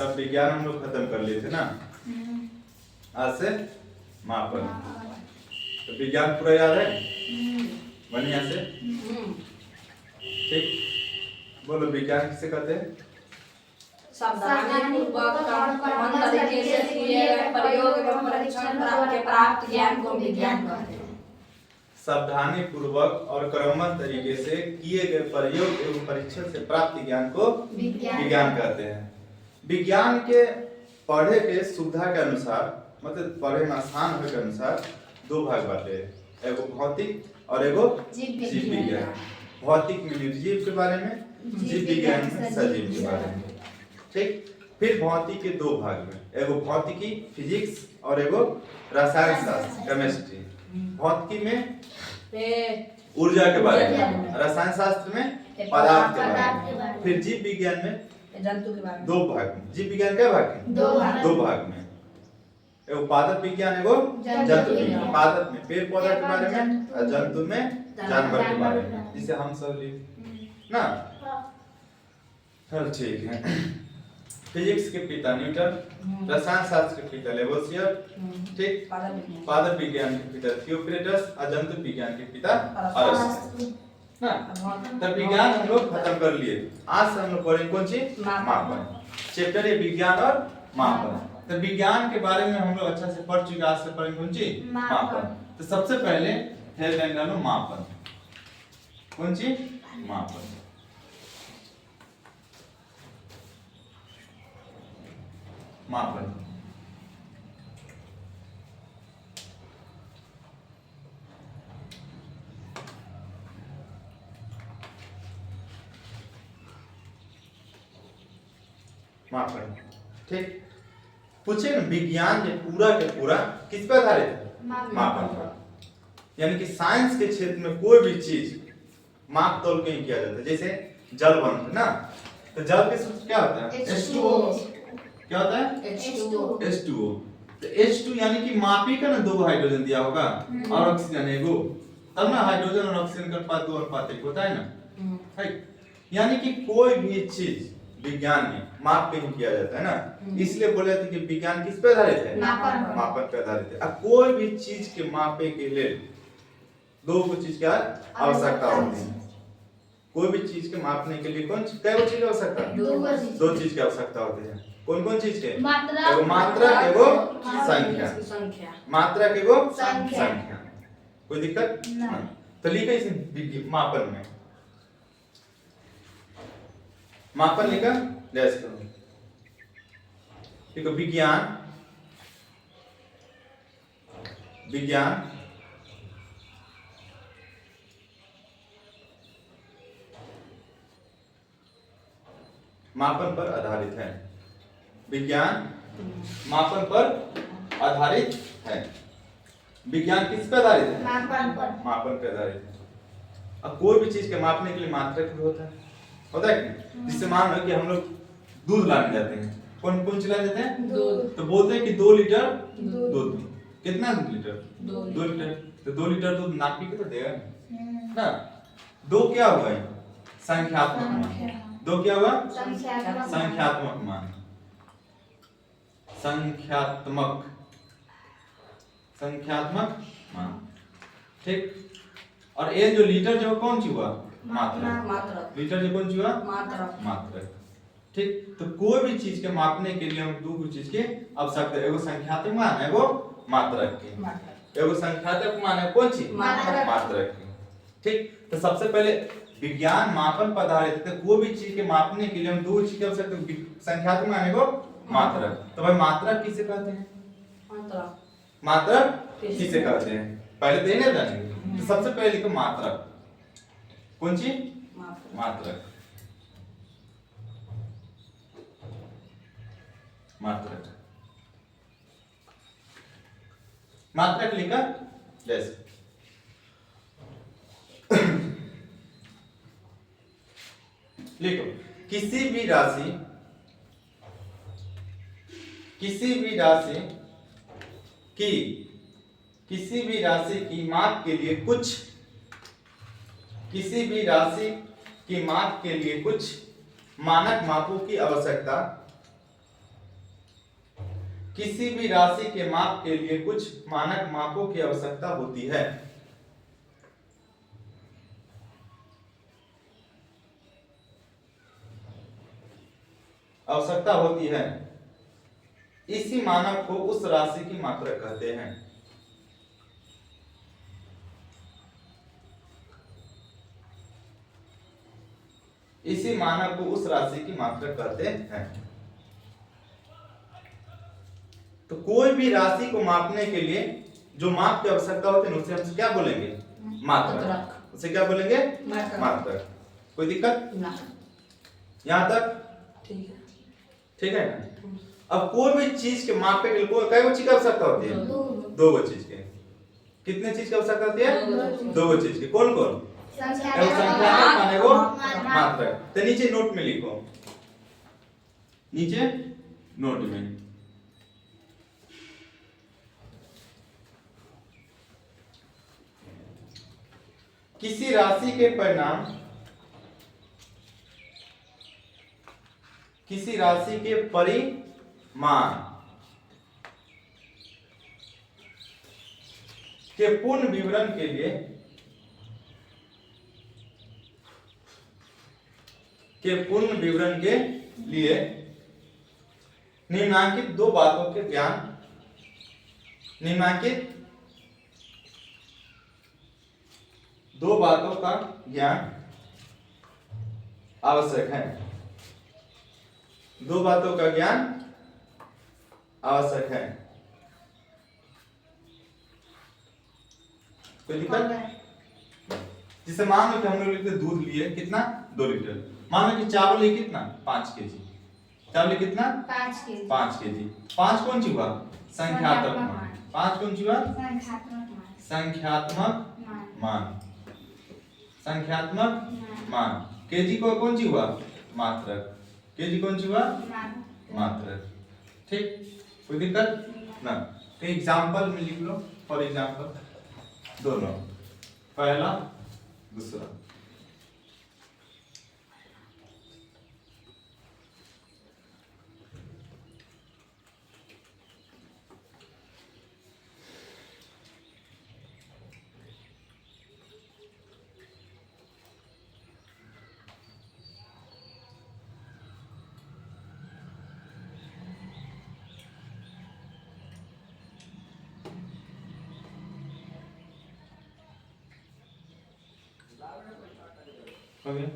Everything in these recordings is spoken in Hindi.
सब विज्ञान हम लोग खत्म कर लिए थे ना। आज से मापन। तो विज्ञान पूरा याद है बढ़िया से? ठीक, बोलो विज्ञान किसे कहते हैं? सावधानीपूर्वक क्रमबद्ध तरीके से किए गए प्रयोग एवं परीक्षण के प्राप्त ज्ञान को विज्ञान कहते हैं। सावधानी पूर्वक और क्रमबद्ध तरीके से किए गए प्रयोग एवं परीक्षण से प्राप्त ज्ञान को विज्ञान कहते हैं। विज्ञान के पढ़े के सुविधा के अनुसार, मतलब पढ़े में आसान होने के अनुसार दो भाग बांटे, एगो भौतिक और एगो जीव विज्ञान। भौतिक में निर्जीव के बारे में, जीव विज्ञान में सजीव के बारे में। ठीक, फिर भौतिक के दो भाग में, एगो भौतिकी फिजिक्स और एगो रसायन शास्त्र केमिस्ट्री। भौतिकी में ऊर्जा के बारे में, रसायन शास्त्र में पदार्थ के बारे में, फिर जीव विज्ञान में जंतु के बारे में। दो भाग में। जीव विज्ञान के भाग में दो भाग में, एगो पादप विज्ञान एगो जंतु विज्ञान। पादप में पेड़ पौधा के बारे में और जंतु में जानवर के बारे में, जिसे हम सब ना। चल ठीक है। फिजिक्स के पिता न्यूटन, रसायन शास्त्र के पिता लेवोसियर, ठीक, पादप विज्ञान के पिता थियोक्रिटस और जंतु विज्ञान के पिता अरस्तु ना। तब विज्ञान हम लोग खत्म कर लिए। आज से हम लोग पढ़ेंगे कौन चीज? मापन। चैप्टर है विज्ञान और मापन। तो विज्ञान के बारे में हम लोग अच्छा से पढ़ चुके। आज से पढ़ेंगे कौन चीज? मापन। तो सबसे पहले हेडलाइन डालो मापन। कौन चीज? मापन। मापन मापन, ठीक। पूछे ना, विज्ञान के पूरा किस पर आधारित है? मापन पर। यानी कि साइंस के क्षेत्र में कोई भी चीज माप तोल के ही किया जाता है। जैसे जल बंध ना, तो जल के सूत्र क्या होता है? H2O। क्या होता है? H2O। तो H2 यानी कि मापी का ना दो हाइड्रोजन दिया होगा और ऑक्सीजन एगो, तब ना हाइड्रोजन और ऑक्सीजन का अनुपात 2:1 होता है ना। है, यानी कि कोई भी चीज विज्ञान में माप पे ही किया जाता है ना। इसलिए बोले थे कि विज्ञान किस पे आधारित है? मापन पे आधारित है। अब कोई भी चीज के मापे के लिए दो चीज की आवश्यकता होती है। कोई भी चीज के मापने के लिए कौन क्या चीज की आवश्यकता? दो चीज की आवश्यकता होती है। कौन कौन चीज के? एगो मात्रक एगो संख्या। मात्रक एगो संख्या। कोई दिक्कत नहीं। तो लिखा इसे मापन में। मापन लिखा लेस करो। देखो विज्ञान मापन पर आधारित है। विज्ञान मापन पर आधारित है। विज्ञान किस पर आधारित है? मापन पर आधारित है। अब कोई भी चीज के मापने के लिए मात्रक भी होता है कि? जिससे मान लो कि हम लोग दूध लाने जाते हैं। कौन कौन चला जाते हैं? दूध। तो बोलते हैं कि 2 लीटर दूध। कितना लीटर? 2 लीटर। तो 2 लीटर दूध नापी के तो देगा ना। दो क्या हुआ? संख्यात्मक मान। दो क्या हुआ? संख्यात्मक मान। संख्यात्मक मान, ठीक। और ये जो लीटर जो कौन सी हुआ? मात्रक। लीटर जो कौन सी हुआ? मात्रक, ठीक। तो कोई भी चीज के मापने के लिए हम दो चीज के आवश्यकता है। एगो संख्यात्मक मान है, एगो मात्रक की। एगो संख्यात्मक मान है कौन सी? मात्रक की, ठीक। तो सबसे पहले विज्ञान मापन पर आधारित है। कोई भी चीज के मापने के लिए हम दो चीज की आवश्यकता है, संख्यात्मक मान एगो मात्रक। तो भाई मात्रक किसे कहते हैं? मात्रक किसे कहते हैं? पहले तो ये जानेंगे। तो सबसे पहले लिखो मात्रक। कौन सी? मात्रक। मात्रक लिखा जैसे लिखो किसी भी राशि की माप के लिए कुछ मानक मापों की आवश्यकता किसी भी राशि के माप के लिए कुछ मानक मापों की आवश्यकता होती है। आवश्यकता होती है। इसी मानक को उस राशि की मात्रा कहते हैं। इसी मानक को उस राशि की मात्रा कहते हैं। तो कोई भी राशि को मापने के लिए जो माप की आवश्यकता होती है उसे हम क्या बोलेंगे? मात्रक। उसे क्या बोलेंगे? मात्रक। कोई दिक्कत ना? यहाँ तक ठीक है ना? अब कोई भी चीज के मापे के लिए कई चीज की आवश्यकता होती है? दो चीज के। कितने चीज की आवश्यकता होती है? दो चीज की। कौन कौन? संख्यात्मक और मात्रक। तो नीचे नोट में लिखो, नीचे नोट में किसी राशि के परिणाम, किसी राशि के परिमाण के पूर्ण विवरण के लिए निम्नलिखित दो बातों के ज्ञान दो बातों का ज्ञान आवश्यक है। दो बातों का ज्ञान आवश्यक है। कोई दिक्कत? जिसे मान लो कि हम लोग लिखते दूध लिए कितना? 2 लीटर। मान लो कि चावल लिए कितना? 5 केजी। चावल लिए कितना? 5 केजी। 5 केजी। 5 कौन सी हुआ? संख्यात्मक मान। 5 कौन सी हुआ? संख्यात्मक मान। संख्यात्मक मान। केजी को कौन सी हुआ? मात्रक। केजी कौन सी हुआ? मात्रक। ठीक, कोई दिक्कत ना? तो एग्जांपल में लिख लो। फॉर एग्जांपल दोनों, पहला दूसरा। हो गया?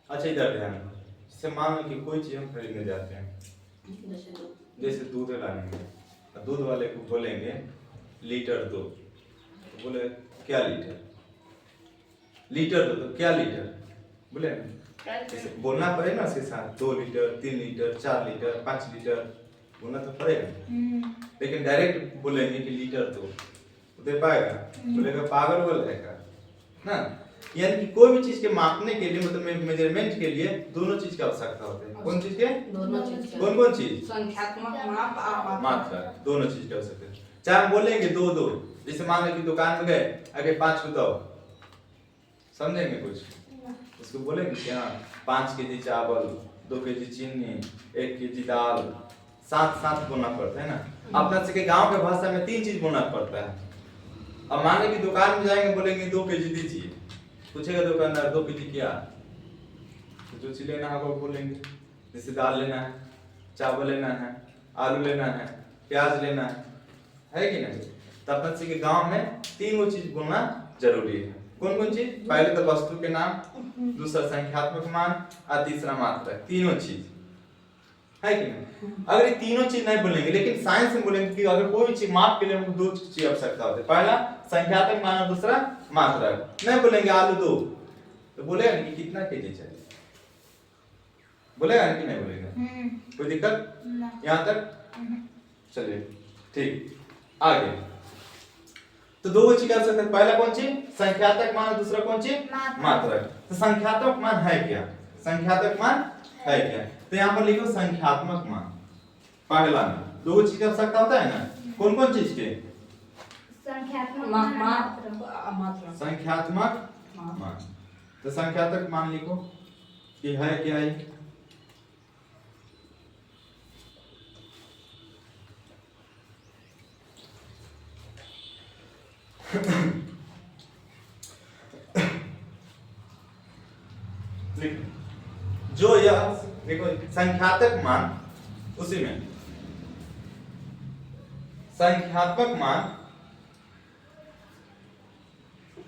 अच्छा इधर ध्यान दो। जैसे मान लो कि कोई चीज हम खरीदने जाते हैं, जैसे दूध लाने में, दूध वाले को बोलेंगे लीटर दो, तो बोले क्या लीटर? लीटर दो तो क्या लीटर? बोले जैसे बोलना पड़ेगा उसके साथ 2 लीटर, 3 लीटर, 4 लीटर, 5 लीटर बोलना तो पड़ेगा। लेकिन डायरेक्ट बोलेंगे कि लीटर दो तो दे पाएगा? बोलेगा पागल बोल रहेगा ना। यानी कि कोई भी चीज के मापने के लिए, मतलब मेजरमेंट के लिए दोनों चीज की आवश्यकता होती है। कौन चीज के? दोनों चीज। कौन कौन चीज? संख्यात्मक माप और मात्रक। दोनों चीज की आवश्यकता है। चाहे हम बोलेंगे 2 2, जैसे मान लो कि दुकान में गए, आगे 5 को दो, समझेंगे कुछ? उसको बोलेंगे कि हाँ 5 केजी चावल, 2 केजी चीनी, 1 केजी दाल, साथ साथ बोलना पड़ता है ना। अपना से के गांव के भाषा में 3 चीज बोलना पड़ता है। अब मान लो कि दुकान में जाएंगे, बोलेंगे 2 केजी दीजिए, पूछेगा दुकानदार 2 केजी क्या? तो जो चीज लेना होगा वो बोलेंगे। जैसे दाल लेना है, चावल लेना है, आलू लेना है, प्याज लेना है कि नहीं? तो अपन से के गांव में 3 चीज बोलना जरूरी है। कौन कौन चीज? पहले तो वस्तु के नाम, दूसरा संख्यात्मक मान और तीसरा मात्रक। 3 चीज है कि नहीं? अगर ये 3 चीज नहीं बोलेंगे, लेकिन साइंस में बोलेंगे कि अगर कोई भी चीज माप के लिए हमको 2 चीज आवश्यकता होती है, पहला संख्यात्मक मान और दूसरा मात्रक। नहीं बोलेंगे आलू 2 तो बोलेगा कि कितना केजी चाहिए? बोलेगा कि नहीं बोलेगा? कोई दिक्कत यहाँ तक? चलिए ठीक, आगे। तो 2 चीज कर सकते हैं। पहला कौन सी? संख्यात्मक मान और दूसरा कौन सी? मात्रक। तो संख्यात्मक मान है क्या? संख्यात्मक मान है क्या? तो यहाँ पर लिखो संख्यात्मक मान। पहला में 2 चीज की आवश्यकता होता है ना। कौन कौन चीज के? संख्यात्मक मान। संख्यात्मक मान। तो संख्यात्मक मान लिखो कि है क्या? जो यह देखो संख्यात्मक मान, उसी में संख्यात्मक मान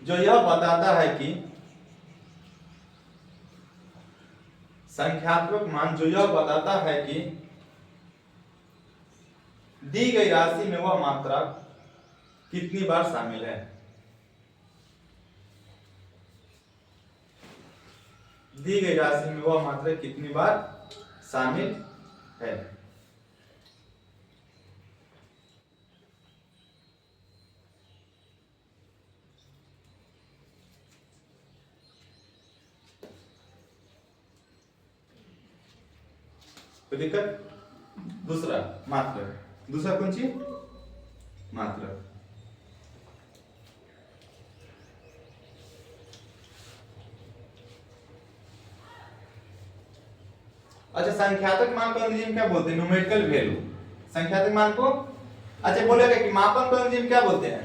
जो यह बताता है कि संख्यात्मक मान जो यह बताता है कि दी गई राशि में वह मात्रा कितनी बार शामिल है। दी गई राशि में वह मात्रा कितनी बार शामिल है। कोई दिक्कत? दूसरा मात्रा, दूसरा कौन सी मात्रा। अच्छा, संख्यात्मक मान को अंग्रेजी में क्या बोलते हैं? Numerical value. संख्यात्मक मान को अच्छा बोलेगा कि मापन को अंग्रेजी में क्या बोलते हैं?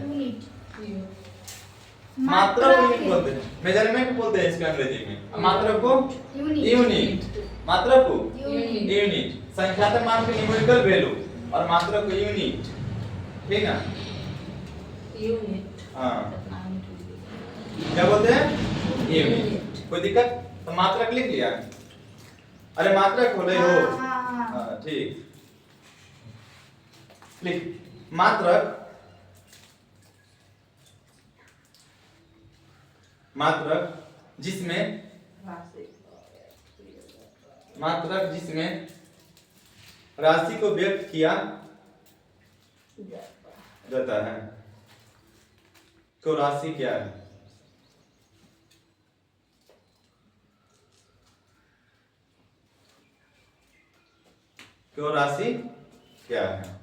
मात्रा को यूनिट बोलते हैं, मेजरमेंट बोलते हैं इसके अंग्रेजी में। मात्रा को यूनिट, मात्रा को यूनिट। संख्यात्मक मान को न्यूमेरिकल वैल्यू और मात्रा को यूनिट, ठीक ना? यूनिट, हाँ क्या बोलते हैं? यूनिट। कोई दिक्कत? तो मात्रक लिख लिया। अरे मात्रक खोले हो, हाँ ठीक। लिख मात्रक, मात्रक जिसमें राशि को व्यक्त किया जाता है। तो राशि क्या है? तो राशि क्या है?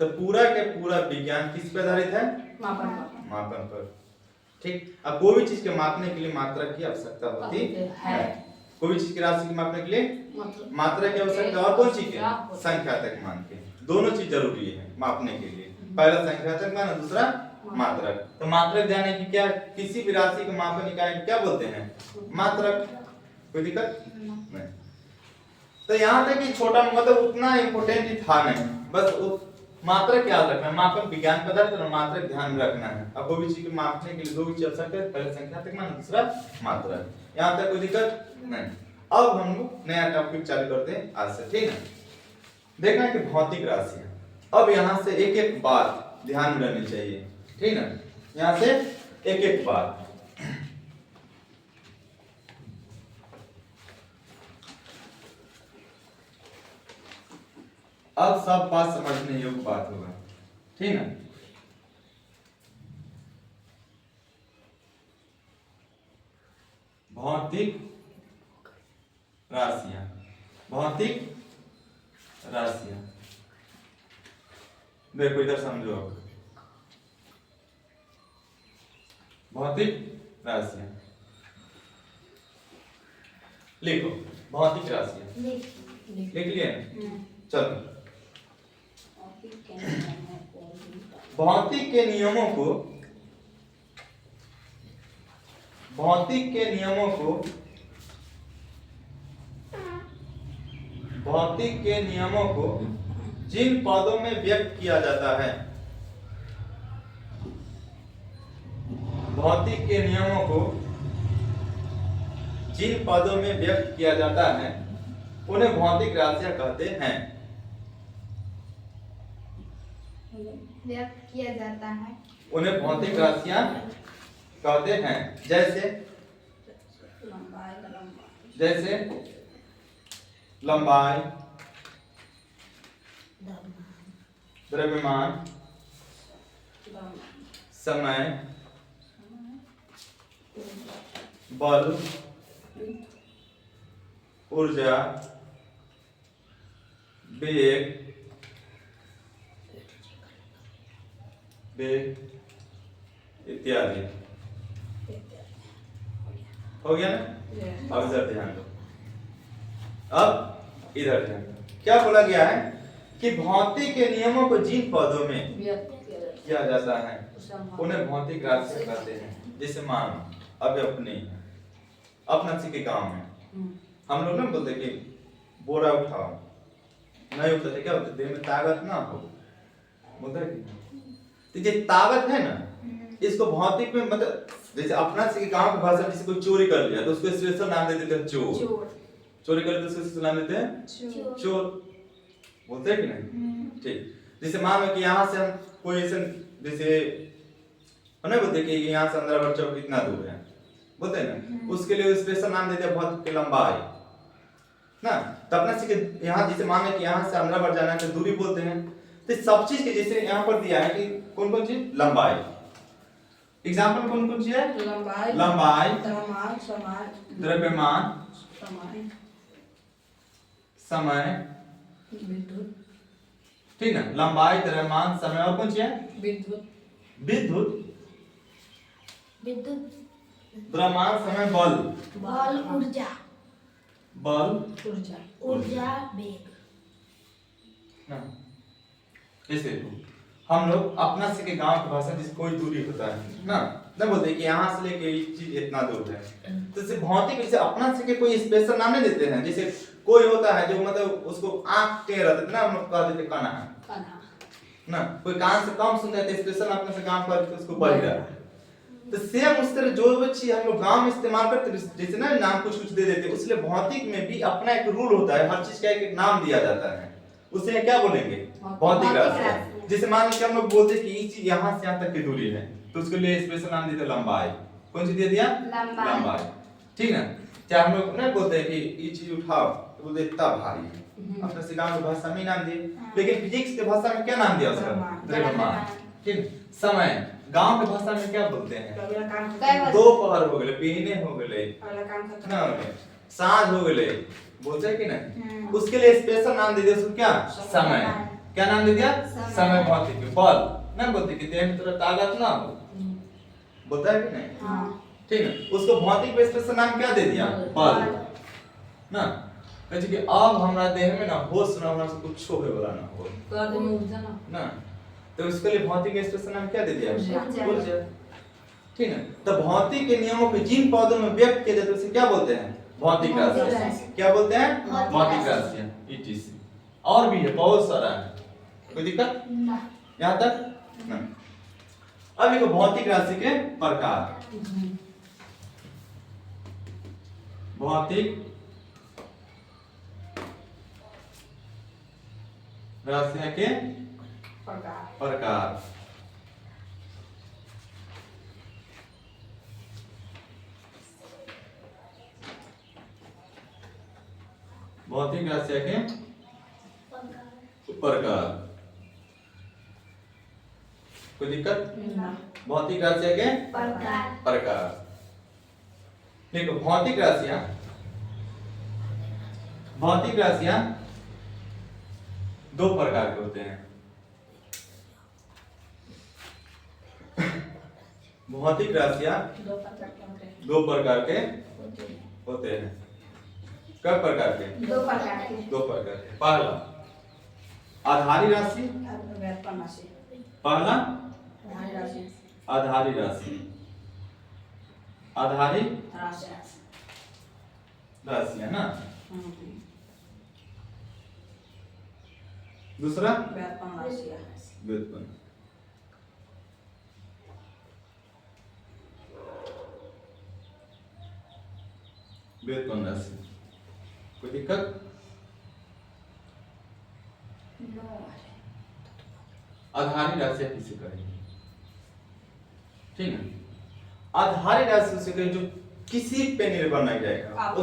तो पूरा के पूरा विज्ञान किस पर आधारित है? मापन पर। ठीक। अब कोई भी चीज के मापने के लिए मात्रा की आवश्यकता होती है। कोई भी चीज की राशि को मापने के लिए मात्रा की आवश्यकता, और कौन चीज के? संख्यात्मक मान के। दोनों चीज जरूरी है मापने के लिए। पहला संख्यात्मक मान, दूसरा मात्रक। तो मात्रक जाने की क्या, किसी भी राशि को मापन इकाई क्या बोलते हैं? मात्रक। कोई दिक्कत नहीं। तो यहाँ तक कि छोटा मतलब उतना इम्पोर्टेंट था नहीं, बस मात्रक याद रखना। मापन विज्ञान पदार्थ और मात्रक ध्यान में रखना है। अब कोई भी चीज को मापने के लिए दो चीज आवश्यक है, पहले संख्यात्मक मान, दूसरा मात्रक। यहाँ तक कोई दिक्कत नहीं। अब हम लोग नया टॉपिक चालू करते हैं आज से, ठीक है? देखना है कि भौतिक राशियां। अब यहाँ से एक एक बात ध्यान में रहनी चाहिए, ठीक है? यहाँ से एक एक बात। अब सब बात समझने योग्य बात होगा, ठीक है? भौतिक राशियां, भौतिक राशियां। देखो इधर समझो। भौतिक राशियां लिखो। भौतिक राशियां लिख लिए? चलो। भौतिक के नियमों को, भौतिक के नियमों को, भौतिक के नियमों को जिन पदों में व्यक्त किया जाता है, भौतिक के नियमों को जिन पदों में व्यक्त किया जाता है उन्हें भौतिक राशियां कहते हैं। व्यक्त किया जाता है, उन्हें भौतिक राशियां कहते हैं। जैसे जैसे लंबाई, द्रव्यमान, समय, बल, ऊर्जा, वेग, इत्यादि। हो गया ना? अब इधर ध्यान दो। अब इधर ध्यान दो। क्या बोला गया है? कि भौतिक के नियमों को जिन पदों में व्यक्त किया जाता है उसे उन्हें भौतिक राशि कहते हैं। जैसे मान अब अपना सी के गांव में हम लोग ना बोलते कि बोरा उठाओ, नहीं उठाते क्या बोलते, देह में ताकत ना हो, बोलते हैं कि तो ये ताकत है ना, इसको भौतिक में मतलब जैसे अपना सी के गांव की भाषा में जैसे कोई चोरी कर लिया तो उसको स्पेशल नाम दे देते हैं चोर। चोरी कर लिया तो उसको स्पेशल नाम देते हैं चोर, बोलते हैं कि नहीं? ठीक। जैसे मान लो कि यहाँ से हम कोई ऐसे जैसे हम नहीं बोलते कि यहाँ से अंदर चौक कितना दूर है, बोलते हैं ना, उसके लिए स्पेशल नाम देते हैं भौतिक की लंबाई ना। तो अपना सी के यहाँ जैसे मान लो कि यहाँ से अंदर जाना है तो दूरी बोलते हैं। तो सब चीज के जैसे यहाँ पर दिया है कि कौन कौन चीज, लंबाई, एग्जाम्पल कौन कौन चीज है, लंबाई, द्रव्यमान, समय, ठीक ना, लंबाई, द्रव्यमान, समय और कौन चीज है, विद्युत, द्रव्यमान, समय, बल, ऊर्जा, वेग ना। जैसे हम लोग अपना से के गांव की भाषा जिस कोई दूरी होता है ना, ना बोलते कि यहाँ से लेके ये चीज इतना दूर है, तो जैसे भौतिक जैसे अपना से के कोई स्पेशल नाम नहीं देते हैं। जैसे कोई होता है जो मतलब उसको आंख टेढ़ रहता है ना, हम लोग कह देते काना है ना, कोई कान से कम सुनता है तो स्पेशल अपने से काम करके उसको बढ़ रहा है। तो सेम उस तरह जो भी चीज हम लोग गांव में इस्तेमाल करते हैं जैसे ना नाम कुछ कुछ दे देते हैं, उसलिए भौतिक में भी अपना एक रूल होता है, हर चीज का एक नाम दिया जाता है, उसे क्या बोलेंगे, भौतिक राशि। जैसे मान लीजिए हम लोग बोलते हैं कि ये चीज यहाँ से यहाँ तक की दूरी है तो उसके लिए स्पेशल नाम देते हैं लंबाई। कौन सी दे दिया, लंबाई, ठीक ना। चाहे हम लोग नहीं बोलते हैं कि ये चीज उठाओ तो बोलते इतना भारी है, अपने से गांव की भाषा में नाम दिए, लेकिन फिजिक्स की भाषा में क्या नाम दिया उसका, द्रव्यमान, ठीक। समय गांव की भाषा में क्या बोलते हैं, दोपहर हो गए, पीने हो गए ना, सांझ हो गए, बोलते हैं कि नहीं, उसके लिए स्पेशल नाम दे दिया उसको क्या, समय। क्या नाम दे दिया, समय। भौतिक बल ना बोलते कि देह में थोड़ा ताकत ना हो, बोलता है कि नहीं, ठीक है, उसको भौतिक में स्पेशल नाम क्या दे दिया, बल ना। कहे कि अब हमरा देह में ना होश ना होना से कुछ होवे वाला ना हो ना, तो उसके लिए भौतिक में स्पेशल नाम क्या दे दिया, ऊर्जा, ठीक है। तो भौतिक के नियमों को जिन पदों में व्यक्त किया जाता है उसे क्या बोलते हैं, भौतिक राशि। क्या बोलते हैं, भौतिक राशि, ETC। और भी है, बहुत सारा है, कोई दिक्कत यहाँ तक ना। अब एक भौतिक राशि के प्रकार, भौतिक राशि के प्रकार। भौतिक राशि के प्रकार, कोई दिक्कत, भौतिक राशि के प्रकार। देखो भौतिक राशियां दो प्रकार के होते हैं। भौतिक राशियां दो प्रकार के होते हैं। कब प्रकार के, दो प्रकार के। पहला आधारी राशि, पहला आधारी राशि, आधारी राशि है ना। दूसरा व्युत्पन्न। व्युत्पन्न राशि, कोई दिक्कत, आधारी राशि किसे कहेंगे, ठीक है। आधारी राशि उसे कहें जो किसी पे निर्भर नहीं रहेगा, वो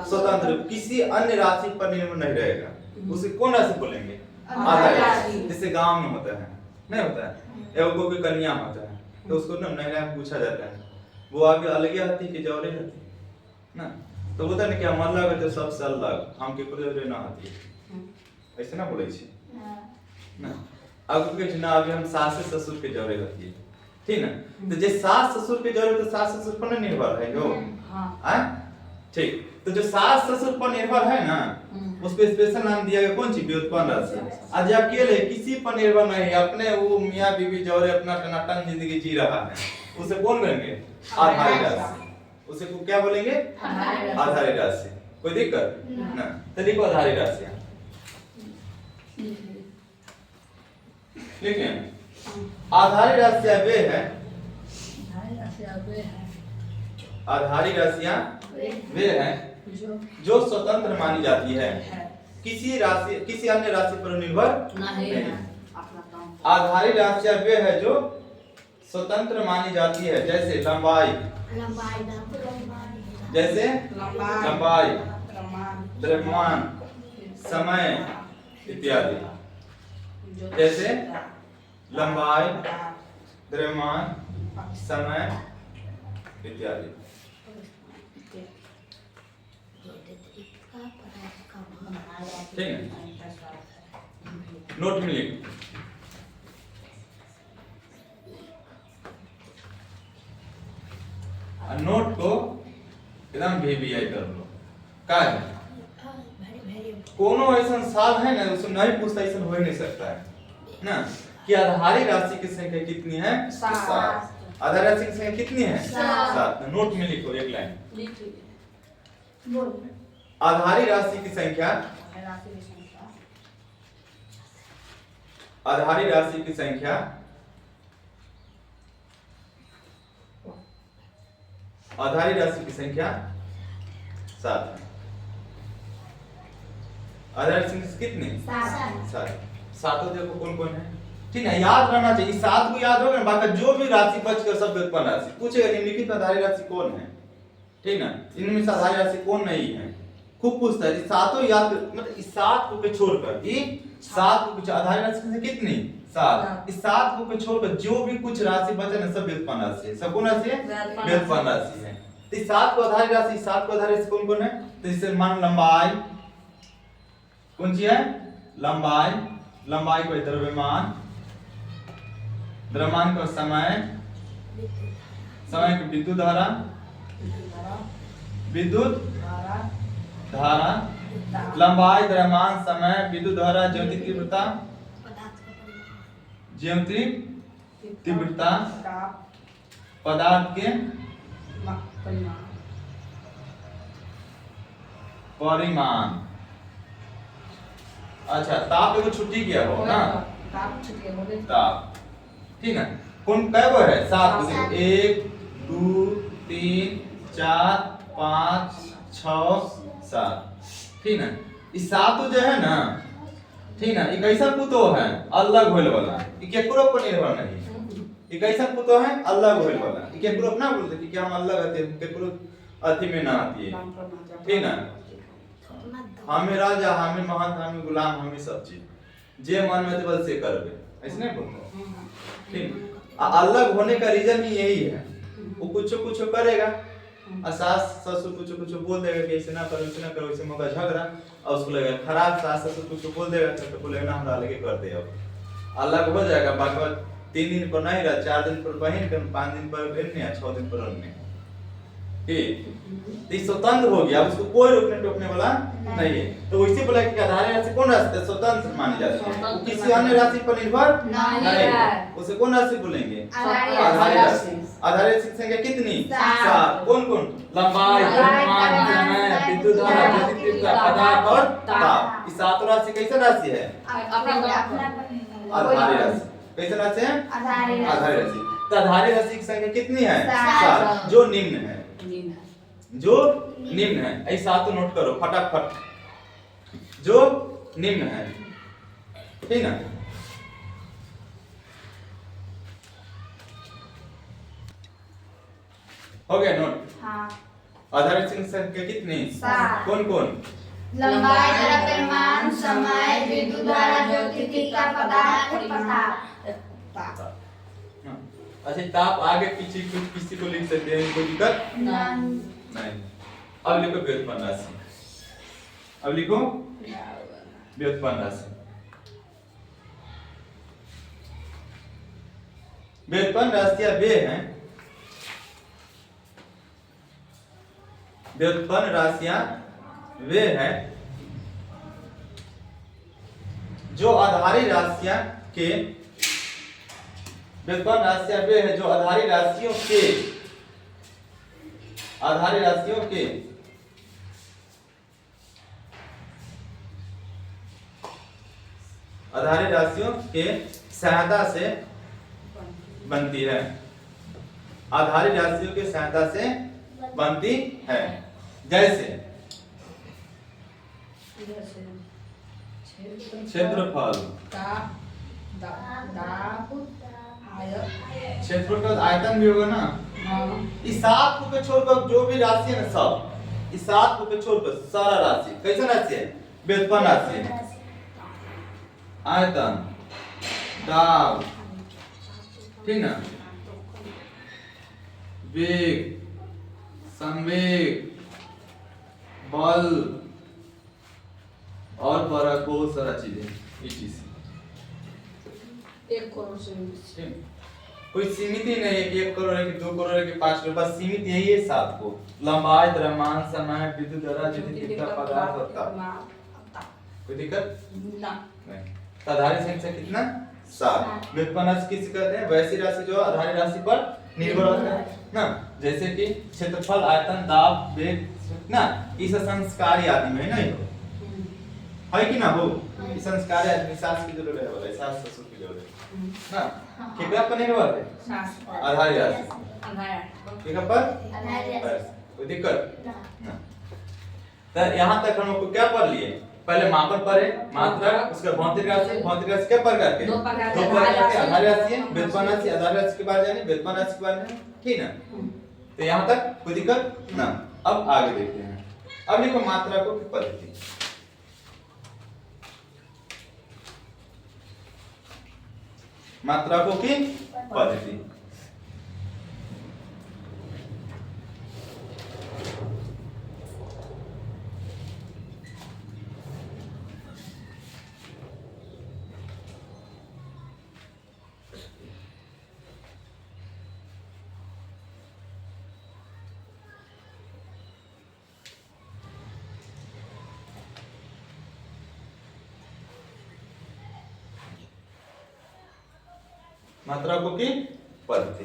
स्वतंत्र किसी अन्य राशि पर निर्भर नहीं रहेगा, उसे कौन राशि बोलेंगे, आधारी राशि। जैसे गांव में होता है, नहीं होता है, या कोई कन्या होता है तो उसको ना नया पूछा जाता है, वो आगे अलग होती कि जौरे होती ना, तो बोलता है ना कि हम अलग है सबसे अलग, हम के कोई ना होती, ऐसे ना बोले छी ना। अब कहे ना अभी हम सास ससुर के जौरे होती है, ठीक ना। तो जे सास ससुर के जौरे तो सास ससुर पर निर्भर है जो, हां ठीक। तो जो सास ससुर पर निर्भर है ना, उसको स्पेशल नाम दिया गया कौन सी? व्युत्पन्न राशि। आज अकेले किसी पर निर्भर नहीं, अपने वो मियाँ बीवी जोड़े अपना टनाटन जिंदगी जी रहा है, उसे कौन कहेंगे? आधारी राशि। उसे को क्या बोलेंगे? आधारी राशि। कोई दिक्कत ना? तो लिखो आधारी राशि। लिखिए आधारी राशियां वे है, आधारी राशियां वे हैं जो स्वतंत्र मानी जाती है, किसी राशि किसी अन्य राशि पर निर्भर नहीं है। आधारी राशियां वे है जो स्वतंत्र मानी जाती है, जैसे लंबाई, जैसे लंबाई, द्रव्यमान, समय इत्यादि। जैसे लंबाई, द्रव्यमान, समय इत्यादि। ठीक है, नोट में लिख। नोट को एकदम VVI कर लो। का है कोनो ऐसा साल है ना, उसमें नहीं पूछता, ऐसा हो ही नहीं सकता है ना कि आधारी राशि की संख्या कितनी है? 7। आधारी राशि की संख्या कितनी है? 7। नोट में लिखो एक लाइन। आधारी राशि की संख्या, आधारी राशि की संख्या आधारी राशि की संख्या 7 है। आधारी राशि कितनी? 7। सातों देखो कौन कौन है, ठीक है, याद रहना चाहिए। 7 को याद होगा ना, बाकी जो भी राशि बच गया सब व्युत्पन्न राशि पूछेगा। निम्नलिखित आधारी राशि कौन है? ठीक ना, इनमें से आधारी राशि कौन नहीं है, खूब पूछता है। सातों याद, मतलब इस 7 को छोड़कर, ये 7 को कुछ आधारी राशि कितनी? 7। इस 7 को छोड़कर जो भी कुछ राशि बचे ना सब व्युत्पन्न राशि है। सब कौन राशि है? व्युत्पन्न राशि है। तो इस 7 को आधारी राशि, 7 को आधारी राशि कौन कौन है? तो इससे मान लंबाई कौन सी है? लंबाई, लंबाई को द्रव्यमान, द्रव्यमान को समय, समय को विद्युत धारा, विद्युत धारा, लंबाई, द्रव्यमान, समय, विद्युत धारा, ज्योतिक तीव्रता, ज्योतिक तीव्रता, पदार्थ के परिमाण। अच्छा, ताप एगो छुट्टी किया हो ना, ताप, ठीक है। कौन कै गो है? 7 को। 1 2 3 4 5 6 7, ठीक है। इस 7 जो है ना, ठीक ना, ये कैसा पुतो है? अलग होल वाला, ये केकरो पर निर्भर नहीं। ये कैसा पुतो है? अलग होल वाला। ये केकरो अपना बोलते कि हम अलग रहते हैं, केकरो अथी में ना आती है, ठीक ना। हमें राजा, हमें महंत, हमें गुलाम, हमें सब चीज जे मन में बल से करबे, ऐसे नहीं बोलते, ठीक। अलग होने का रीजन ही यही है, वो कुछ कुछ करेगा, सास ससुर कुछ कुछ बोल देगा कि ऐसे ना करो, ऐसे ना करो, ऐसे मौका झगड़ा, और उसको लगेगा खराब। सास ससुर कुछ बोल देगा तो बोलेगा ना हमरा लगे कर दे, अब अलग हो जाएगा। बाकी 3 दिन पर नहीं रहा, 4 दिन पर बहन के, 5 दिन पर बहन या 6 दिन पर अन्य, ठीक। स्वतंत्र हो गया, उसको कोई रोकने टोकने वाला नहीं है। तो वैसे बोला कि आधारी राशि कौन राशि? स्वतंत्र मानी जाती है, वो किसी अन्य राशि पर निर्भर नहीं है। उसे कौन राशि बोलेंगे? आधारी राशि। आधारी राशि की संख्या कितनी? 7। कौन कौन? लंबाई, द्रव्यमान, समय, विद्युत धारा, ज्योतिक तीव्रता, पदार्थ और ताप। इस 7 राशि कैसे राशि है? आधारी राशि। कैसे राशि है? आधारी राशि। तो आधारी राशि की संख्या कितनी है? 7, जो निम्न है, जो निम्न है। ऐसा तो नोट करो फटाफट, जो निम्न है, ठीक ना। हो गया नोट? हाँ। आधारी राशि की संख्या कितनी? 7। कौन कौन? लंबाई, द्रव्यमान, समय, विद्युत धारा, ज्योतिक तीव्रता, पदार्थ। अच्छा, ताप आगे पीछे किसी को लिख सकते हैं, कोई दिक्कत नहीं। अब लिखो व्युत्पन्न राशि। अब लिखो व्युत्पन्न राशि। व्युत्पन्न राशियां वे हैं व्युत्पन्न राशियां वे हैं जो आधारी राशियां के व्युत्पन्न राशियां वे हैं जो आधारी राशियों के सहायता से बनती है। आधारी राशियों की सहायता से बनती है। जैसे क्षेत्रफल, क्षेत्रफल का आयतन भी होगा ना। इस 7 को के छोड़कर जो भी राशि है ना, सब इस 7 को के छोड़कर सारा राशि कैसा राशि है? व्युत्पन्न राशि है। आयतन, दाब, ठीक ना, वेग, संवेग, बल और परक, बहुत सारा चीजें etc। 1 करोड़ से कोई सीमित ही नहीं है कि 1 करोड़ है कि 2 करोड़ है कि 5 करोड़, बस सीमित यही है 7 को। लंबाई, द्रव्यमान, समय, विद्युत धारा, ज्योतिर्कित्ता, पदार्थ और ताप। कोई दिक्कत नहीं। तो आधारी संख्या कितना? 7। व्युत्पन्न राशि किसे कहते हैं? वैसी राशि जो आधारी राशि पर निर्भर होता है ना, जैसे कि क्षेत्रफल, आयतन, दाब, वेग ना, इस संस्कारी आदि में नहीं हो है कि ना हो। इस संस्कारी आदमी सास की जरूरत है, वाला सास ससुर की जरूरत है ना। केकरा पर निर्भर है? आधारी राशि। केकरा पर? कोई दिक्कत ना। तो यहाँ तक हम लोग क्या पढ़ लिए? पहले मापन पर है, मात्रा, उसका भौतिक राशि क्या प्रकार के? 2 प्रकार के। आधारी राशि है, व्युत्पन्न राशि, आधारी राशि के बारे जानिए, व्युत्पन्न राशि के बारे में, ठीक ना। तो यहाँ तक कोई दिक्कत ना। अब आगे देखते हैं। अब देखो मात्रा को की पद्धति। मात्रा को की पद्धति। मात्राकों की पद्धति।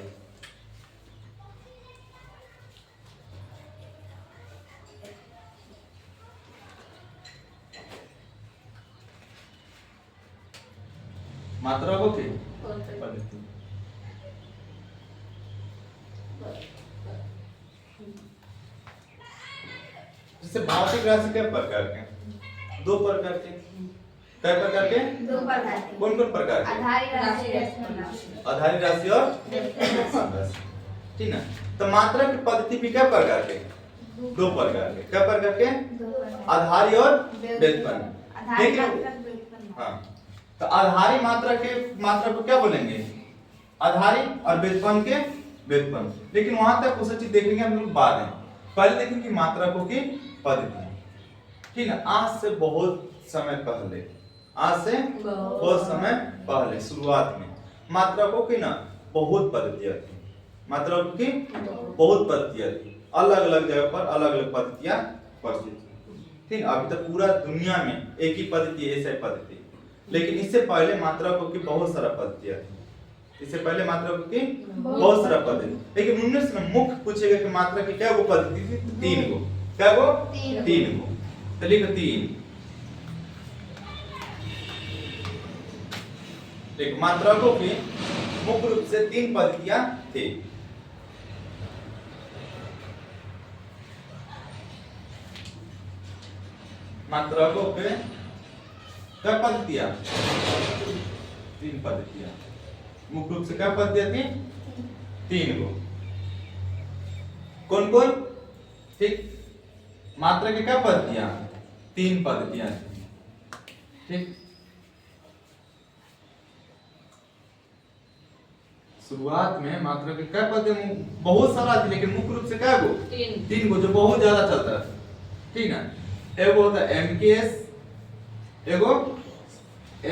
मात्राकों की पद्धति। जैसे भौतिक राशि के प्रकार के? 2 प्रकार के। क्या प्रकार के? 2 प्रकार के। कौन कौन प्रकार के? आधारी राशि और व्युत्पन्न राशि, ठीक ना। तो मात्रा की पद्धति भी क्या प्रकार के? 2 प्रकार के। क्या प्रकार के? आधारी और व्युत्पन्न। ठीक है। हाँ, तो आधारी मात्रा को क्या बोलेंगे? आधारी और व्युत्पन्न के व्युत्पन्न। लेकिन वहां तक वो चीज देखेंगे हम लोग बाद में। पहले देखेंगे मात्राकों की पद्धति, ठीक ना। आज से बहुत समय पहले शुरुआत में मात्राकों की ना बहुत पद्धतियां थी। मात्राकों की बहुत पद्धतियां थी। अलग अलग जगह पर अलग अलग पद्धतियां प्रचलित थी, ठीक। अभी तक पूरा दुनिया में एक ही पद्धति, ऐसा पद्धति। लेकिन इससे पहले मात्राकों की बहुत सारा पद्धतियां थी। इससे पहले मात्राकों की बहुत सारा पद्धति। लेकिन उनमें से मुख्य पूछेगा कि मात्रा की क्या वो पद्धति थी? 3 गो। क्या वो? 3 गो। तो लिखो 3। एक मात्राकों की मुख्य रूप से 3 पद्धतियां थी। मात्राकों के क्या पद्धतियां? 3 पद्धतियां। मुख्य रूप से क्या पद्धतियां थी? 3 गो। कौन कौन? ठीक, मात्रा की क्या पद्धतियां? 3 पद्धतियां थी, ठीक। शुरुआत में मात्रा की क्या पद्धति बहुत सारा थी, लेकिन मुख्य रूप से क्या गो? 3 गो, जो बहुत ज्यादा चलता है, ठीक ना। एगो होता है MKS, एगो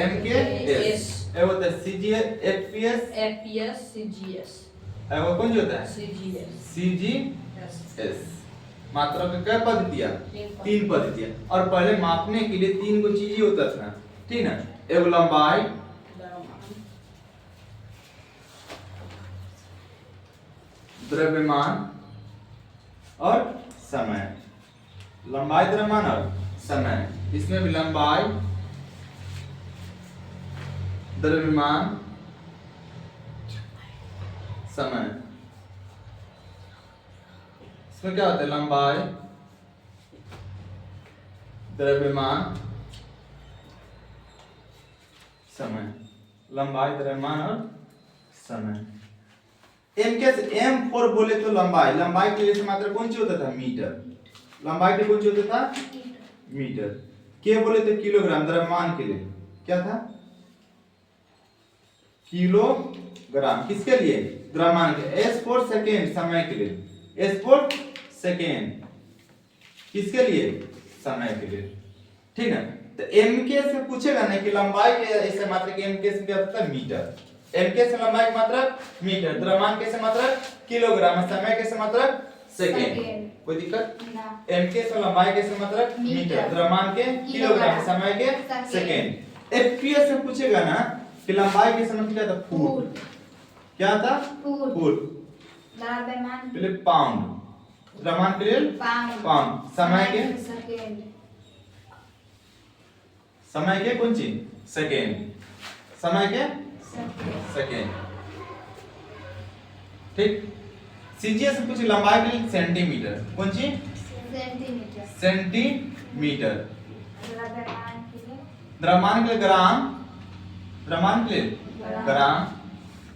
MKS, एगो होता है CGS, FPS, CGS, एगो कौन जो होता है? CGS, CGS, मात्रा के क्या पद्धतियां? तीन पद्धतियां। और पहले मापने के लिए तीन को चीज ही होता था, ठीक ना? एक लंबाई, द्रव्यमान और समय। लंबाई, द्रव्यमान और समय। इसमें भी लंबाई, द्रव्यमान, समय। इसमें क्या होता है? लंबाई, द्रव्यमान, समय। लंबाई, द्रव्यमान और समय। एम के M4 बोले तो लंबाई, लंबाई के लिए मात्रा कौन सी होता था? मीटर। लंबाई के कौन सी होता था? मीटर। के बोले तो किलोग्राम। द्रव्यमान के लिए क्या था? किलोग्राम। किसके लिए? द्रव्यमान के। S फॉर सेकेंड, समय के लिए। S फॉर सेकेंड किसके लिए? समय के लिए, ठीक है। तो एम के से पूछेगा ना कि लंबाई के ऐसे मात्रा के एम के से क्या होता है? मीटर। एम के से लंबाई की मात्रा मीटर, द्रव्यमान के से मात्रा किलोग्राम, समय के से मात्रा सेकेंड। कोई दिक्कत? एम के से लंबाई के से मात्रा मीटर, द्रव्यमान के किलोग्राम, समय के सेकेंड। एफपीएस से पूछेगा ना कि लंबाई के समय क्या था? फुट। क्या था? फुट। द्रव्यमान के लिए पाउंड, द्रव्यमान के लिए पाउंड, समय के सेकंड, समय के कौन चीज? सेकेंड। समय के सेकेंड, ठीक। सीजीएस से पूछे लंबाई के लिए सेंटीमीटर। कौन सी? सेंटीमीटर। सेंटीमीटर। द्रव्यमान के लिए द्रव्यमान के लिए ग्राम, द्रव्यमान के लिए ग्राम,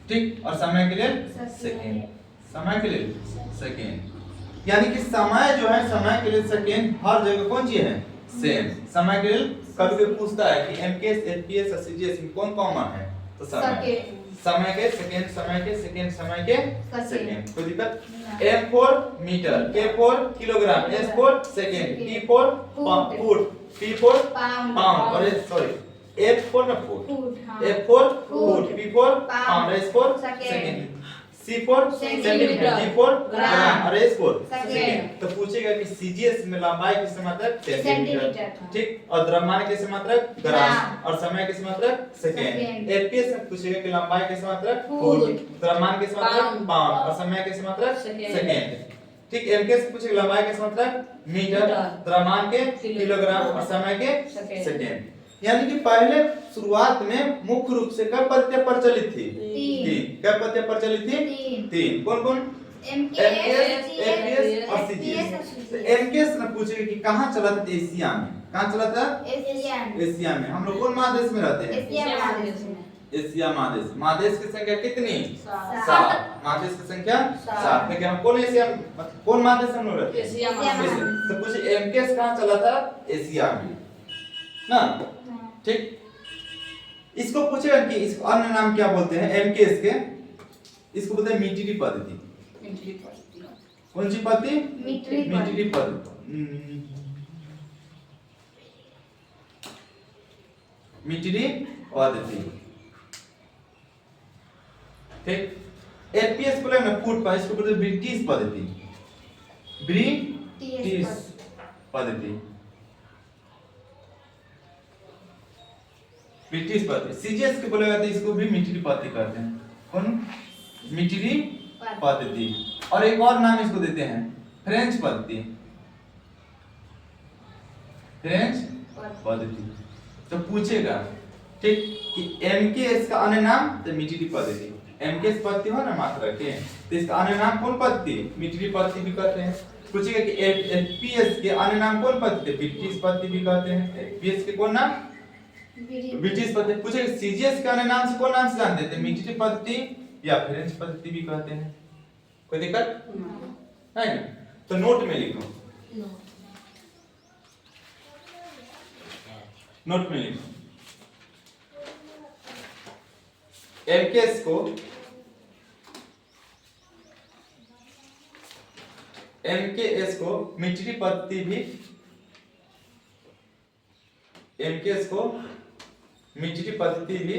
ठीक। और समय के लिए सेकेंड, समय के लिए सेकेंड। यानी कि समय जो है, समय के लिए सेकेंड हर जगह कौन सी है? सेम। समय के लिए कभी कोई पूछता है कि एमकेएस, एफपीएस और सीजीएस में कौन कॉमन है? तो समय। समय के सेकेंड, समय के सेकेंड, समय के सेकेंड। कोई दिक्कत? M for metre, K for kilogram, S for second, T for foot, P for pound, और सॉरी एफ फॉर ना foot, F for foot, P for pound, S for second, C for centimetre, D for gram और एस फॉर सेकेंड। तो पूछेगा कि सीजीएस में लंबाई किस मात्रक? सेंटीमीटर, ठीक। और द्रव्यमान किस मात्रक? ग्राम। और समय किस मात्रक? सेकेंड। एफपीएस में पूछेगा कि लंबाई किस मात्रक? फुट, द्रव्यमान किस मात्रक? पाउंड, और समय किस मात्रक? सेकेंड, ठीक। एमकेएस से पूछेगा लंबाई किस मात्रक? मीटर, द्रव्यमान के किलोग्राम और समय के सेकेंड। यानी कि पहले शुरुआत में मुख्य रूप से क्या पद्धतियां प्रचलित थी? तीन। क्या पद्धतियां प्रचलित थी? तीन। कौन कौन? एमकेएस, एफपीएस और सीजीएस। तो एमकेएस ने पूछेगा कि कहां चला था? एशिया में। कहां चला था? एशिया में। हम लोग कौन महादेश में रहते हैं? एशिया महादेश। महादेश की संख्या कितनी? 7। महादेश की संख्या 7। लेकिन हम कौन एशिया, कौन महादेश हम लोग रहते हैं? एशिया महादेश। तो पूछे एमकेएस कहां चला था? एशिया में ना, ठीक। इसको पूछेगा कि इसको अन्य नाम क्या बोलते हैं एमकेएस के? इसको बोलते हैं मीटरी पद्धति। कौन सी पद्धति? मीटरी पद्धति। मीटरी पद्धति, ठीक। एफपीएस को लेना फुट पर, इसको बोलते हैं ब्रिटिश पद्धति। ब्रिटिश पद्धति, ब्रिटिश पद्धति। सीजीएस के बोलेगा तो इसको भी मीटरी पद्धति कहते हैं। कौन? मीटरी पद्धति। और एक और नाम इसको देते हैं फ्रेंच पद्धति। फ्रेंच पद्धति। तो पूछेगा, ठीक, कि एमकेएस का अन्य नाम? तो मीटरी पद्धति। एमकेएस पद्धति हो ना मात्रा के, तो इसका अन्य नाम कौन पद्धति? मीटरी पद्धति भी कहते हैं। पूछेगा कि एफपीएस के अन्य नाम कौन पद्धति? ब्रिटिश पद्धति भी कहते हैं। एफपीएस के कौन नाम? ब्रिटिश पद्धति। पूछे सीजीएस के अन्य नाम से कौन नाम से जानते थे? मीटरी पद्धति या फ्रेंच पद्धति भी कहते हैं। कोई दिक्कत है ना? तो नोट में लिखो, नोट में लिखो। एमकेएस को मीटरी पद्धति भी, एमकेएस को मीटरी पद्धति भी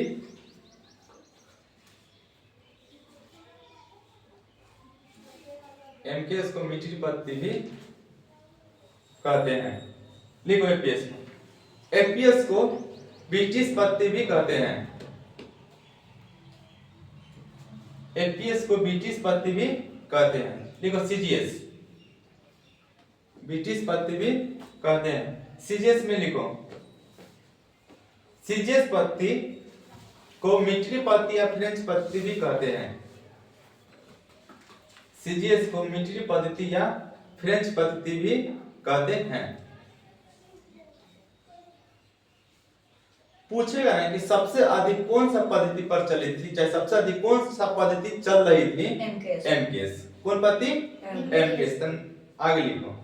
एमकेएस को मीटरी पद्धति भी कहते हैं। लिखो एफपीएस को। एफपीएस को ब्रिटिश पत्ती भी कहते हैं। एफपीएस को ब्रिटिश पत्ती भी कहते हैं। लिखो सीजीएस, ब्रिटिश पत्ती भी कहते हैं। सीजीएस में लिखो, सीजीएस पत्ती को मीठरी पत्ती या फ्रेंच पत्ती भी कहते हैं। सीजीएस को मीठरी पत्ती या फ्रेंच पत्ती भी कहते हैं। पूछेगा ना कि सबसे अधिक कौन सा पद्धति प्रचलित थी, चाहे सबसे अधिक कौन सा पद्धति चल रही थी? एमकेएस। कौन पद्धति? एमकेएस। आगे लिखो,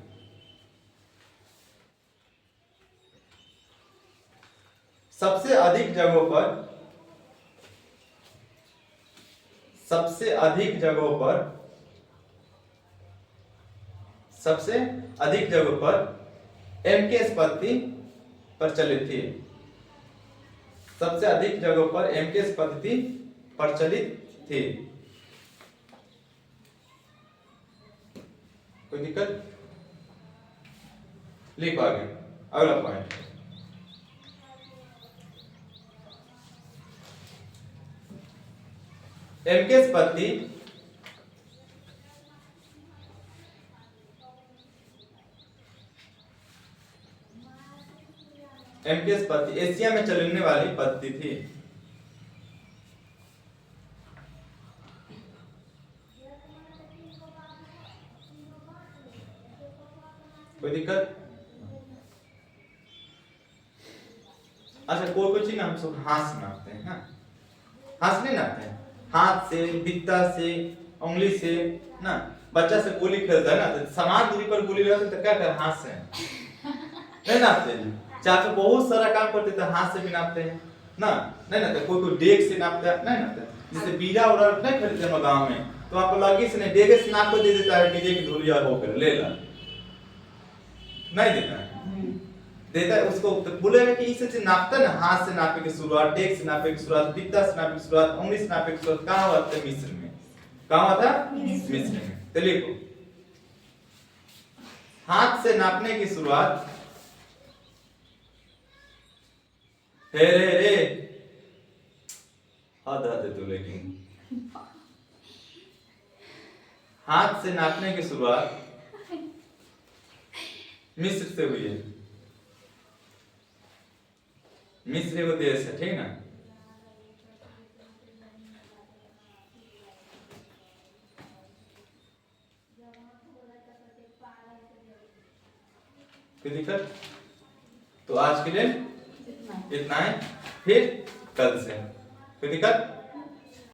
सबसे अधिक जगहों पर, सबसे अधिक जगहों पर, सबसे अधिक जगहों पर एमकेएस पद्धति प्रचलित थी। सबसे अधिक जगहों पर एमकेएस पद्धति प्रचलित थी। कोई दिक्कत? लिखो आगे अगला पॉइंट। एमकेएस पद्धति एमकेएस पद्धति एशिया में चलने वाली पद्धति थी। कोई दिक्कत? अच्छा, कोई चीज हम सब हाथ से नापते हैं ना, हाथ नहीं नापते हैं, हाथ से, बित्ता से, उंगली से ना। बच्चा से गोली खेलता है ना, तो समान दूरी पर गोली रहती है तो क्या कर, हाथ से नहीं नापते हैं। चाहे तो बहुत सारा काम करते तो हाथ से भी नापते हैं ना, नहीं ना, तो कोई डेग से नापता है, नहीं नापता। जैसे बीड़ा उड़ा नहीं खरीदते हम गाँव में, तो आपको लगी से नहीं, डेगे से नाप कर दे देता है कि एक धुलिया हो कर ले ला, नहीं देता है, देता है उसको। तो बोलेगा कि इसे नापता ना, हाथ से नापे की शुरुआत, डेग से नापे की शुरुआत, बित्ता से नापे की शुरुआत, उंगली से नापे की शुरुआत कहाँ हुआ था? मिस्र में। कहाँ हुआ था? मिस्र में। तो लिखो, हाथ से नापने की शुरुआत, हे रे हद हद तो, लेकिन हाथ से नापने की शुरुआत मिस्र से हुई है। मिस्र एगो देश है, ठीक ना। कोई दिक्कत? तो आज के लिए इतना है, फिर कल से। कोई दिक्कत?